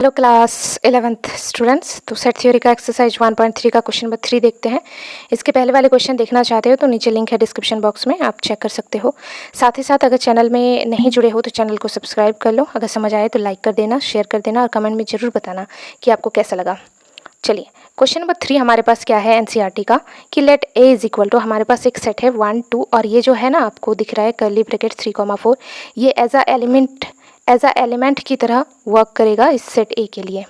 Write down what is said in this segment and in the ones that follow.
Hello class 11th students. तो set theory का exercise 1.3 का क्वेश्चन नंबर 3 देखते हैं। इसके पहले वाले क्वेश्चन देखना चाहते हो तो नीचे लिंक है डिस्क्रिप्शन बॉक्स में, आप चेक कर सकते हो। साथ ही साथ अगर चैनल में नहीं जुड़े हो तो चैनल को सब्सक्राइब कर लो। अगर समझ आए तो लाइक कर देना, शेयर कर देना और कमेंट में ज़रूर बताना कि आपको कैसा लगा। चलिए क्वेश्चन नंबर 3 हमारे पास क्या है एनसीईआरटी का कि let A is equal to, हमारे पास एक सेट है 1 2 और ये जो है ना आपको दिख रहा है कर्ली ब्रैकेट 3,4, ये एज अ एलिमेंट की तरह वर्क करेगा इस सेट ए के लिए।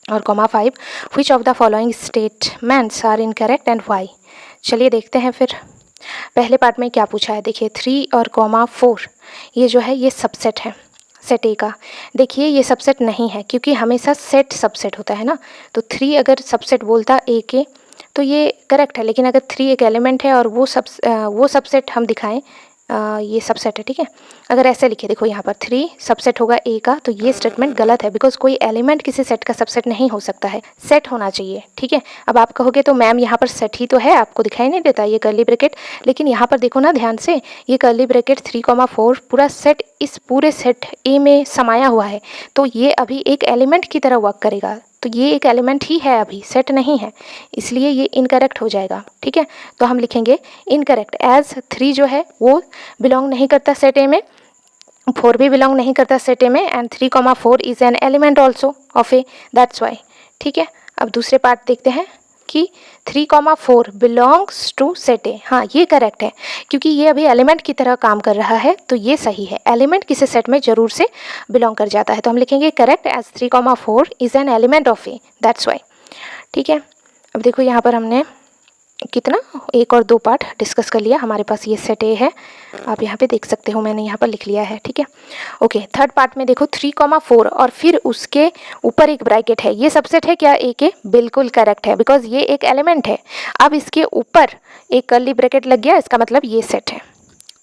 और comma 5 which of the following statements are incorrect and why. चलिए देखते हैं फिर पहले पार्ट में क्या पूछा है। देखिए 3 और कॉमा 4 ये जो है ये सबसेट है सेट ए का। देखिए ये सबसेट नहीं है क्योंकि हमेशा सेट सबसेट होता है ना, तो 3 अगर सबसेट बोलता ए के तो ये करेक्ट है, लेकिन अगर 3 एक एलिमेंट है और वो सबसेट हम दिखाएं ये सबसेट है, ठीक है। अगर ऐसे लिखे देखो यहाँ पर 3 सबसेट होगा ए का, तो ये स्टेटमेंट गलत है बिकॉज कोई एलिमेंट किसी सेट का सबसेट नहीं हो सकता है, सेट होना चाहिए, ठीक है। अब आप कहोगे तो मैम यहाँ पर सेट ही तो है, आपको दिखाई नहीं देता ये कर्ली ब्रैकेट, लेकिन यहाँ पर देखो ना ध्यान से, ये कर्ली ब्रैकेट 3,4 पूरा सेट इस पूरे सेट ए में समाया हुआ है, तो ये अभी एक एलिमेंट की तरह वर्क करेगा, तो ये एक एलिमेंट ही है, अभी सेट नहीं है, इसलिए ये इनकरेक्ट हो जाएगा, ठीक है। तो हम लिखेंगे इनकरेक्ट एज 3 जो है वो बिलोंग नहीं करता सेट ए में, 4 भी बिलोंग नहीं करता सेट ए में, and 3,4 is an element also of A, that's why, ठीक है। अब दूसरे पार्ट देखते हैं कि 3,4 बिलोंग्स टू सेट ए, हाँ ये करेक्ट है क्योंकि ये अभी एलिमेंट की तरह काम कर रहा है, तो ये सही है, एलिमेंट किसी सेट में जरूर से बिलोंग कर जाता है, तो हम लिखेंगे correct as 3,4 is an element of A, that's why, ठीक है। अब देखो यहाँ पर हमने कितना 1 और 2 पार्ट डिस्कस कर लिया, हमारे पास ये सेट ए है, आप यहाँ पे देख सकते हो, मैंने यहाँ पर लिख लिया है, ठीक है। ओके थर्ड पार्ट में देखो 3,4 और फिर उसके ऊपर एक ब्रैकेट है, ये सबसेट है क्या ए के? बिल्कुल करेक्ट है बिकॉज ये एक एलिमेंट है। अब इसके ऊपर एक कर्ली ब्रैकेट लग गया, इसका मतलब ये सेट है,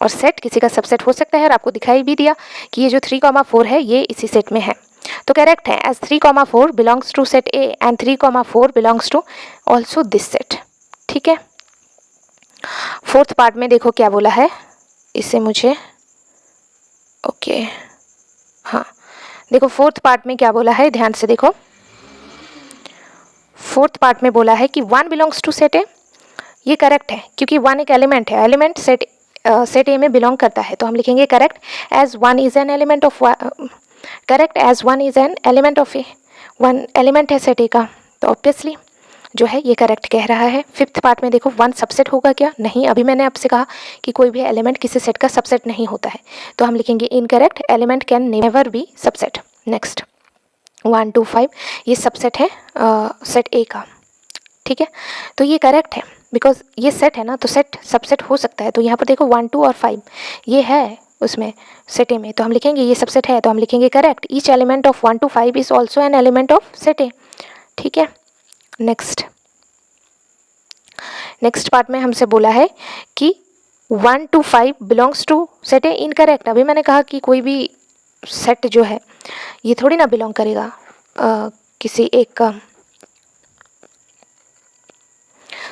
और सेट किसी का सबसेट हो सकता है, और आपको दिखाई भी दिया कि ये जो 3,4 है ये इसी सेट में है, तो करेक्ट है as 3,4 belongs to set A and 3,4 belongs to also this set, ठीक है। फोर्थ पार्ट में देखो क्या बोला है, इसे मुझे ओके हाँ देखो फोर्थ पार्ट में क्या बोला है, ध्यान से देखो। फोर्थ पार्ट में बोला है कि 1 बिलोंग्स टू सेट ए, ये करेक्ट है क्योंकि 1 एक एलिमेंट है, एलिमेंट सेट ए में बिलोंग करता है, तो हम लिखेंगे correct as 1 is an element of, correct as 1 is an element of A, 1 element है सेट ए का, तो ऑब्वियसली जो है ये करेक्ट कह रहा है। फिफ्थ पार्ट में देखो 1 सबसेट होगा क्या? नहीं, अभी मैंने आपसे कहा कि कोई भी एलिमेंट किसी सेट का सबसेट नहीं होता है, तो हम लिखेंगे incorrect element can never be subset. Next 1 2 5 ये सबसेट है सेट ए का, ठीक है, तो ये करेक्ट है बिकॉज ये सेट है ना, तो सेट सबसेट हो सकता है, तो यहाँ पर देखो 1 2 और 5 ये है उसमें सेट ए में, तो हम लिखेंगे ये सबसेट है, तो हम लिखेंगे correct each element of 1 to 5 is also an element of set ए, ठीक है। नेक्स्ट पार्ट में हमसे बोला है कि 1 to 5 belongs to set A, incorrect. अभी मैंने कहा कि कोई भी सेट जो है ये थोड़ी ना बिलोंग करेगा किसी एक का,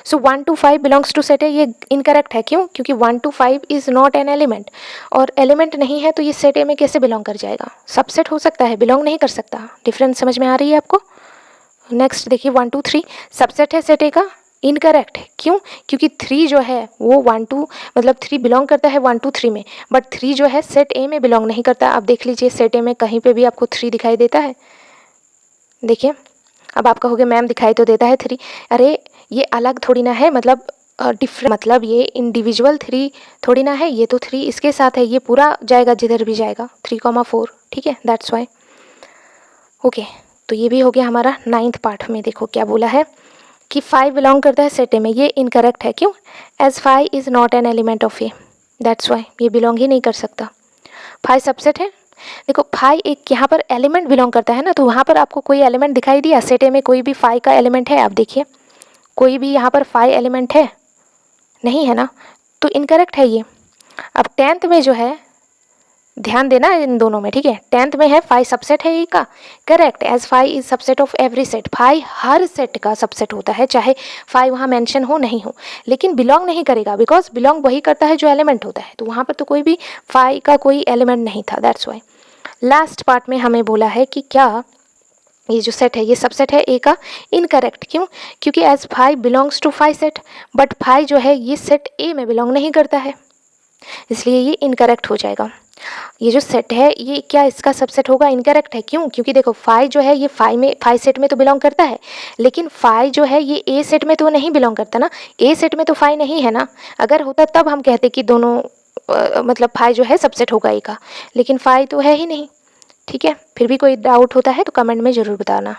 so 1 to 5 belongs to set A, ये इनकरेक्ट है, क्यों? क्योंकि 1 to 5 is not an element, और एलिमेंट नहीं है तो ये सेट ए में कैसे बिलोंग कर जाएगा? सबसेट हो सकता है, बिलोंग नहीं कर सकता। डिफरेंस समझ में आ रही है आपको? नेक्स्ट देखिए 1 2 3 सबसेट है सेट ए का, इनकरेक्ट है, क्यों? क्योंकि 3 जो है वो 1 2 मतलब 3 बिलोंग करता है 1 2 3 में, बट 3 जो है सेट ए में बिलोंग नहीं करता। अब देख लीजिए सेट ए में कहीं पे भी आपको 3 दिखाई देता है? देखिए, अब आप कहोगे मैम दिखाई तो देता है 3, अरे ये अलग थोड़ी ना है, मतलब डिफरेंट, मतलब ये इंडिविजुअल 3 थोड़ी ना है, ये तो 3 इसके साथ है, ये पूरा जाएगा जिधर भी जाएगा 3,4, ठीक है, दैट्स वाई। ओके तो ये भी हो गया हमारा 9th पार्ट में। देखो क्या बोला है कि 5 बिलोंग करता है सेट ए में, ये इनकरेक्ट है, क्यों? As 5 is not an element of A, that's why, ये बिलोंग ही नहीं कर सकता। 5 सबसेट है, देखो 5 एक यहाँ पर एलिमेंट बिलोंग करता है ना, तो वहाँ पर आपको कोई एलिमेंट दिखाई दिया सेट ए में? कोई भी 5 का एलिमेंट है? आप देखिए कोई भी यहाँ पर 5 एलिमेंट है? नहीं है ना, तो इनकरेक्ट है ये। अब 10th में जो है, ध्यान देना इन दोनों में, ठीक है, 10th में है 5 सबसेट है ए का, correct as 5 is subset of every set, 5 हर सेट का सबसेट होता है, चाहे 5 वहाँ मेंशन हो नहीं हो, लेकिन बिलोंग नहीं करेगा बिकॉज बिलोंग वही करता है जो एलिमेंट होता है, तो वहाँ पर तो कोई भी 5 का कोई एलिमेंट नहीं था, दैट्स वाई। लास्ट पार्ट में हमें बोला है कि क्या ये जो सेट है ये सबसेट है ए का। इनकरेक्ट क्यों? क्योंकि as phi belongs to phi set, but phi जो है ये सेट ए में बिलोंग नहीं करता है, इसलिए ये इनकरेक्ट हो जाएगा। ये जो सेट है ये क्या इसका सबसेट होगा? इनकरेक्ट है। क्यों? क्योंकि देखो फाई जो है ये फाई सेट में तो बिलोंग करता है, लेकिन फाई जो है ये ए सेट में तो नहीं बिलोंग करता ना, ए सेट में तो फाई नहीं है ना। अगर होता तब हम कहते कि दोनों मतलब फाई जो है सबसेट होगा ए का, लेकिन फाई तो है ही नहीं। ठीक है, फिर भी कोई डाउट होता है तो कमेंट में ज़रूर बताना।